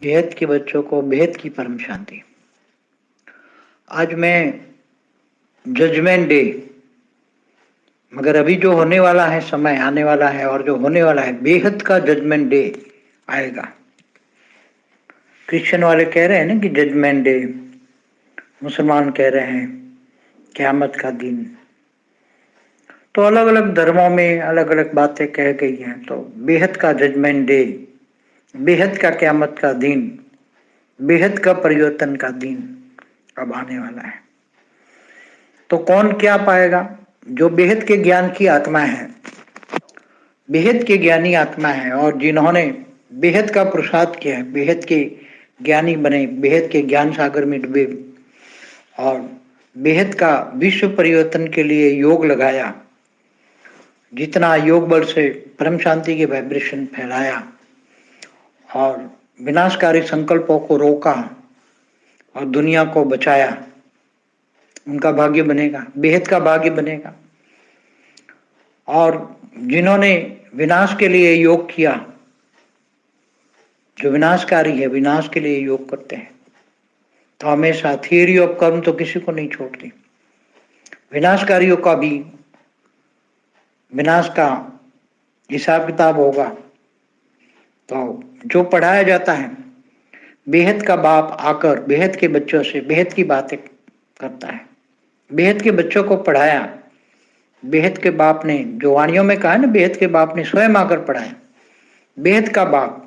बेहद के बच्चों को बेहद की परम शांति। आज मैं जजमेंट डे, मगर अभी जो होने वाला है, समय आने वाला है और जो होने वाला है, बेहद का जजमेंट डे आएगा। क्रिश्चियन वाले कह रहे हैं ना कि जजमेंट डे, मुसलमान कह रहे हैं क़यामत का दिन। तो अलग अलग धर्मों में अलग अलग बातें कह गई हैं। तो बेहद का जजमेंट डे, बेहद का क़यामत का दिन, बेहद का परिवर्तन का दिन अब आने वाला है। तो कौन क्या पाएगा? जो बेहद के ज्ञान की आत्मा है, बेहद के ज्ञानी आत्मा है, और जिन्होंने बेहद का पुरुषार्थ किया है, बेहद के ज्ञानी बने, बेहद के ज्ञान सागर में डूबे और बेहद का विश्व परिवर्तन के लिए योग लगाया, जितना योग बल से परम शांति के वाइब्रेशन फैलाया और विनाशकारी संकल्पों को रोका और दुनिया को बचाया, उनका भाग्य बनेगा, बेहद का भाग्य बनेगा। और जिन्होंने विनाश के लिए योग किया, जो विनाशकारी है, विनाश के लिए योग करते हैं, तो हमेशा थियरी ऑफ कर्म तो किसी को नहीं छोड़ती। विनाशकारियों का भी विनाश का हिसाब किताब होगा। तो जो पढ़ाया जाता है, बेहद का बाप आकर बेहद के बच्चों से बेहद की बातें करता है। बेहद के बच्चों को पढ़ाया, बेहद के बाप ने, जो वाणियों में कहा है ना, बेहद के बाप ने स्वयं आकर पढ़ाया। बेहद का बाप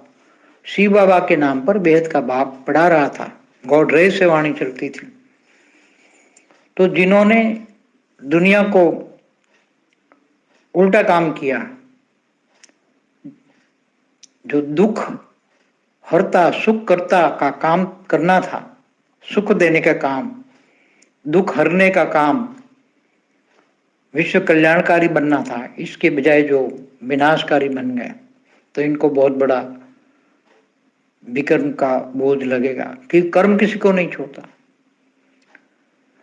शिव बाबा के नाम पर बेहद का बाप पढ़ा रहा था, गॉड रे से वाणी चलती थी। तो जिन्होंने दुनिया को उल्टा काम किया, जो दुख हरता सुख करता का काम करना था, सुख देने का काम, दुख हरने का काम, विश्व कल्याणकारी बनना था, इसके बजाय जो विनाशकारी बन गए, तो इनको बहुत बड़ा विकर्म का बोझ लगेगा कि कर्म किसी को नहीं छोड़ता।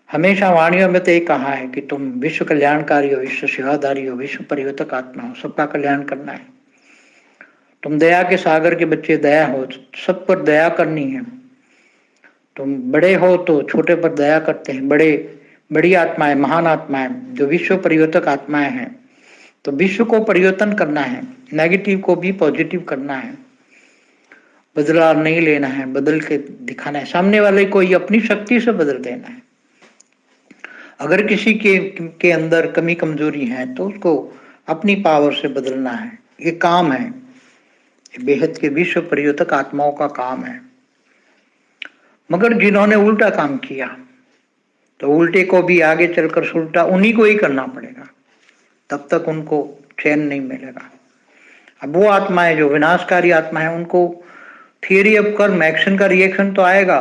हमेशा वाणियों में तो ये कहा है कि तुम विश्व कल्याणकारी हो, विश्व सेवादारी हो, विश्व परिवर्तक आत्मा हो, सबका कल्याण करना है। तुम दया के सागर के बच्चे दया हो, सब पर दया करनी है। तुम बड़े हो तो छोटे पर दया करते हैं। बड़ी आत्माएं, महान आत्माएं, जो विश्व परिवर्तक आत्माएं हैं, तो विश्व को परिवर्तन करना है, नेगेटिव को भी पॉजिटिव करना है, बदलाव नहीं लेना है, बदल के दिखाना है, सामने वाले को ही अपनी शक्ति से बदल देना है। अगर किसी के अंदर कमी कमजोरी है तो उसको अपनी पावर से बदलना है। ये काम है, बेहद के विश्व परिवर्तक आत्माओं का काम है। मगर जिन्होंने उल्टा काम किया, तो उल्टे को भी आगे चलकर उल्टा उन्हीं को ही करना पड़ेगा, तब तक उनको चैन नहीं मिलेगा। अब वो आत्माएं जो विनाशकारी आत्मा है, उनको थियरी ऑफ कर्म, एक्शन का रिएक्शन तो आएगा,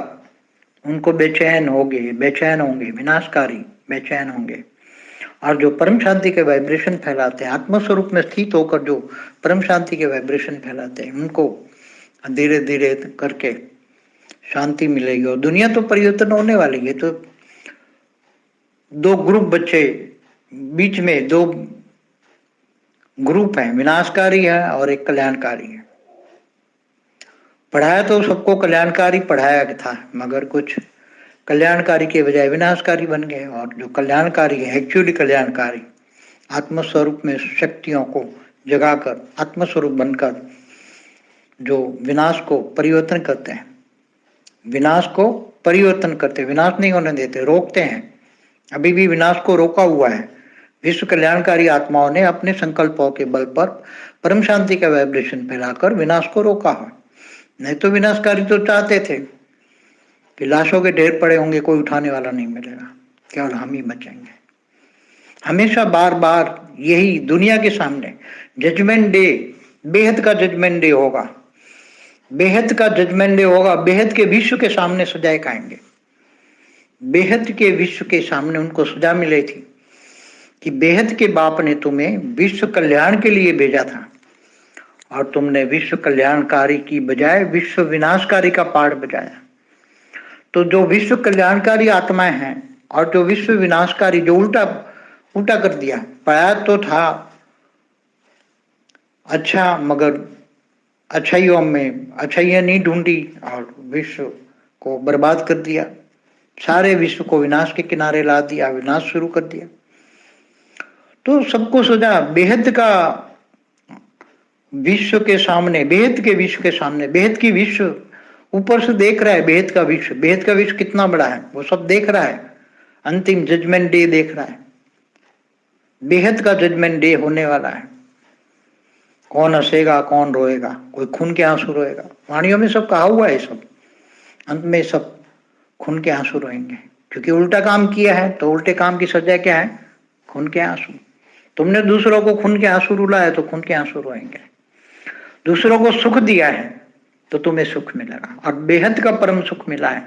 उनको बेचैन होंगे, विनाशकारी बेचैन होंगे। और जो परम शांति के वाइब्रेशन फैलाते हैं, आत्मस्वरूप में स्थित होकर जो परम शांति के वाइब्रेशन फैलाते हैं, उनको धीरे धीरे करके शांति मिलेगी और दुनिया तो परिवर्तन होने वाली है। तो दो ग्रुप बच्चे, बीच में दो ग्रुप हैं, विनाशकारी है और एक कल्याणकारी है। पढ़ाया तो सबको कल्याणकारी पढ़ाया था, मगर कुछ कल्याणकारी के बजाय विनाशकारी बन गए। और जो कल्याणकारी है, एक्चुअली कल्याणकारी, आत्मस्वरूप में शक्तियों को जगाकर आत्मस्वरूप बनकर जो विनाश को परिवर्तन करते हैं, विनाश को परिवर्तन करते, विनाश नहीं होने देते, रोकते हैं। अभी भी विनाश को रोका हुआ है। विश्व कल्याणकारी आत्माओं ने अपने संकल्पों के बल पर परम शांति का वाइब्रेशन फैलाकर विनाश को रोका है। नहीं तो विनाशकारी तो चाहते थे कि लाशों के ढेर पड़े होंगे, कोई उठाने वाला नहीं मिलेगा, केवल हम ही बचेंगे। हमेशा बार बार यही दुनिया के सामने जजमेंट डे, बेहद का जजमेंट डे होगा, बेहद का जजमेंट डे होगा। बेहद के विश्व के सामने सजाए खाएंगे। बेहद के विश्व के सामने उनको सजा मिली थी कि बेहद के बाप ने तुम्हें विश्व कल्याण के लिए भेजा था और तुमने विश्व कल्याणकारी की बजाय विश्व विनाशकारी का पाठ बजाया। तो जो विश्व कल्याणकारी आत्माएं हैं और जो विश्व विनाशकारी, जो उल्टा कर दिया, पढ़ाया तो था अच्छा, मगर अच्छाइयों में अच्छाइयाँ नहीं ढूंढी और विश्व को बर्बाद कर दिया, सारे विश्व को विनाश के किनारे ला दिया, विनाश शुरू कर दिया। तो सबको सोचा बेहद का विश्व के सामने, बेहद के विश्व के सामने, बेहद की विश्व ऊपर से देख रहा है, बेहद का विश्व, बेहद का विश्व कितना बड़ा है वो सब देख रहा है, अंतिम जजमेंट डे देख रहा है, बेहद का जजमेंट डे होने वाला है। कौन हंसेगा, कौन रोएगा, कोई खून के आंसू रोएगा, वाणियों में सब कहा हुआ है। सब अंत में सब खून के आंसू रोएंगे, क्योंकि उल्टा काम किया है तो उल्टे काम की सजा क्या है, खून के आंसू। तुमने दूसरों को खून के आंसू रुलाया तो खून के आंसू रोएंगे। दूसरों को सुख दिया है तो तुम्हें सुख मिलेगा, और बेहद का परम सुख मिला है,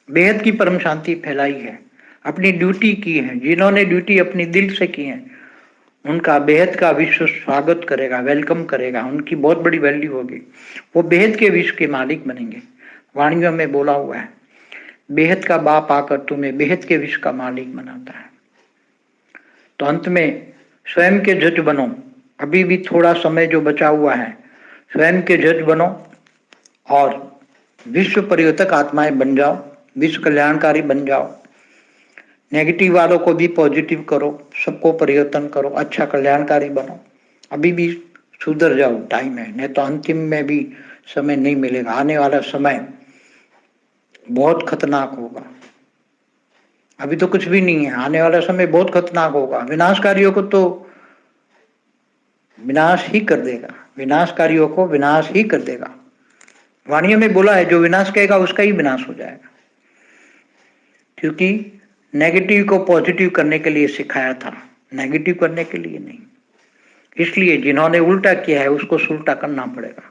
बेहद की परम शांति फैलाई है, अपनी ड्यूटी की है। जिन्होंने ड्यूटी अपनी दिल से की है उनका बेहद का विश्व स्वागत करेगा, वेलकम करेगा, उनकी बहुत बड़ी वैल्यू होगी, वो बेहद के विश्व के मालिक बनेंगे। वाणियों में बोला हुआ है, बेहद का बाप आकर तुम्हें बेहद के विश्व का मालिक बनाता है। तो अंत में स्वयं के जज बनो, अभी भी थोड़ा समय जो बचा हुआ है, स्वयं के जज बनो और विश्व परिवर्तक आत्माएं बन जाओ, विश्व कल्याणकारी बन जाओ। नेगेटिव वालों को भी पॉजिटिव करो, सबको परिवर्तन करो, अच्छा कल्याणकारी बनो। अभी भी सुधर जाओ, टाइम है, नहीं तो अंतिम में भी समय नहीं मिलेगा। आने वाला समय बहुत खतरनाक होगा, अभी तो कुछ भी नहीं है, आने वाला समय बहुत खतरनाक होगा। विनाशकारियों को तो विनाश ही कर देगा, विनाशकारियों को विनाश ही कर देगा। वाणियों में बोला है, जो विनाश कहेगा उसका ही विनाश हो जाएगा, क्योंकि नेगेटिव को पॉजिटिव करने के लिए सिखाया था, नेगेटिव करने के लिए नहीं। इसलिए जिन्होंने उल्टा किया है उसको उल्टा करना पड़ेगा।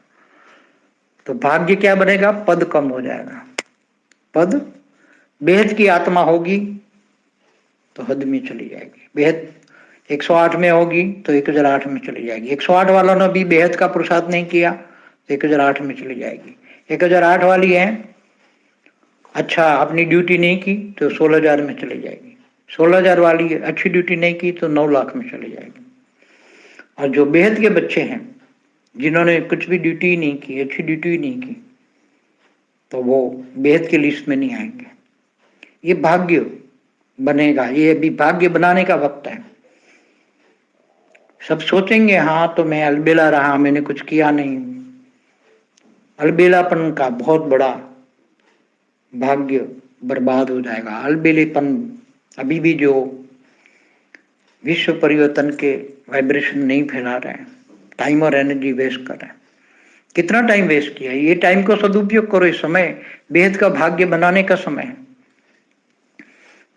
तो भाग्य क्या बनेगा, पद कम हो जाएगा, पद बेहद की आत्मा होगी तो हद में चली जाएगी, बेहद 108 में होगी तो 1008 में चली जाएगी। 108 वालों ने भी बेहद का पुरुषार्थ नहीं किया तो 1008 में चली जाएगी। 1008 वाली है, अच्छा अपनी ड्यूटी नहीं की तो 16,000 में चली जाएगी। 16,000 वाली अच्छी ड्यूटी नहीं की तो 9 लाख में चली जाएगी। और जो बेहद के बच्चे हैं जिन्होंने कुछ भी ड्यूटी नहीं की, अच्छी ड्यूटी नहीं की, तो वो बेहद की लिस्ट में नहीं आएंगे। ये भाग्य बनेगा, ये भी भाग्य बनाने का वक्त है। सब सोचेंगे हाँ तो मैं अलबेला रहा, मैंने कुछ किया नहीं। अलबेलापन का बहुत बड़ा भाग्य बर्बाद हो जाएगा। अलबेलेपन अभी भी जो विश्व परिवर्तन के वाइब्रेशन नहीं फैला रहे हैं, टाइम और एनर्जी वेस्ट कर रहे हैं। कितना टाइम वेस्ट किया, ये टाइम को सदुपयोग करो। इस समय बेहद का भाग्य बनाने का समय है,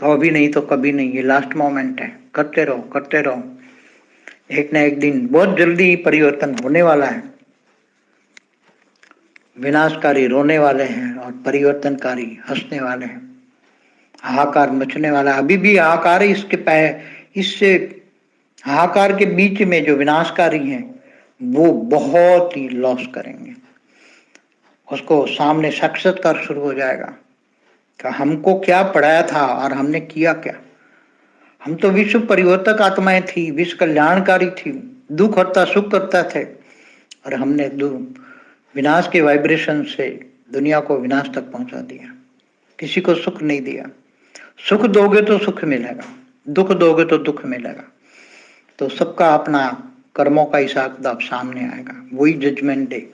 तो अभी नहीं तो कभी नहीं, ये लास्ट मोमेंट है। करते रहो, करते रहो, एक ना एक दिन बहुत जल्दी परिवर्तन होने वाला है। विनाशकारी रोने वाले हैं और परिवर्तनकारी हंसने वाले हैं। हाहाकार मचने वाला, अभी भी हाहाकार है। इससे हाहाकार के बीच में जो विनाशकारी हैं वो बहुत ही लॉस करेंगे। उसको सामने साक्षात्कार शुरू हो जाएगा कि हमको क्या पढ़ाया था और हमने किया क्या। हम तो विश्व परिवर्तक आत्माएं थी, विश्व कल्याणकारी थी, दुख हरता सुख करता थे, और हमने विनाश के वाइब्रेशन से दुनिया को विनाश तक पहुंचा दिया। किसी को सुख नहीं दिया। सुख दोगे तो सुख मिलेगा, दुख दोगे तो दुख मिलेगा। तो सबका अपना कर्मों का हिसाब किताब सामने आएगा, वही जजमेंट डे।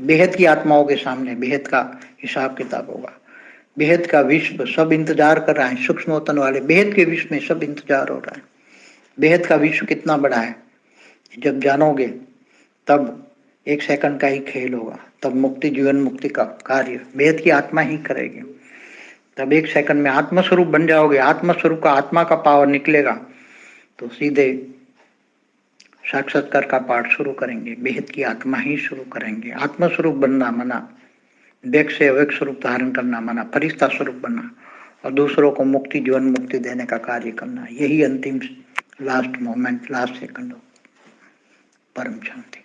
बेहद की आत्माओं के सामने बेहद का हिसाब किताब होगा। बेहद का विश्व सब इंतजार कर रहा है, सूक्ष्म वतन वाले बेहद के विश्व में सब इंतजार हो रहा है। बेहद का विश्व कितना बड़ा है, जब जानोगे तब 1 सेकंड का ही खेल होगा। तब मुक्ति, जीवन मुक्ति का कार्य बेहद की आत्मा ही करेगी। तब 1 सेकंड में आत्मस्वरूप बन जाओगे। आत्मस्वरूप का, आत्मा का पावर निकलेगा तो सीधे साक्षात्कार का पाठ शुरू करेंगे, बेहद की आत्मा ही शुरू करेंगे। आत्मस्वरूप बनना मना, व्यक्त से अव्यक्त स्वरूप धारण करना मना, फरिश्ता स्वरूप बनना और दूसरों को मुक्ति, जीवन मुक्ति देने का कार्य करना, यही अंतिम लास्ट मोमेंट, लास्ट सेकंड। परम शांति।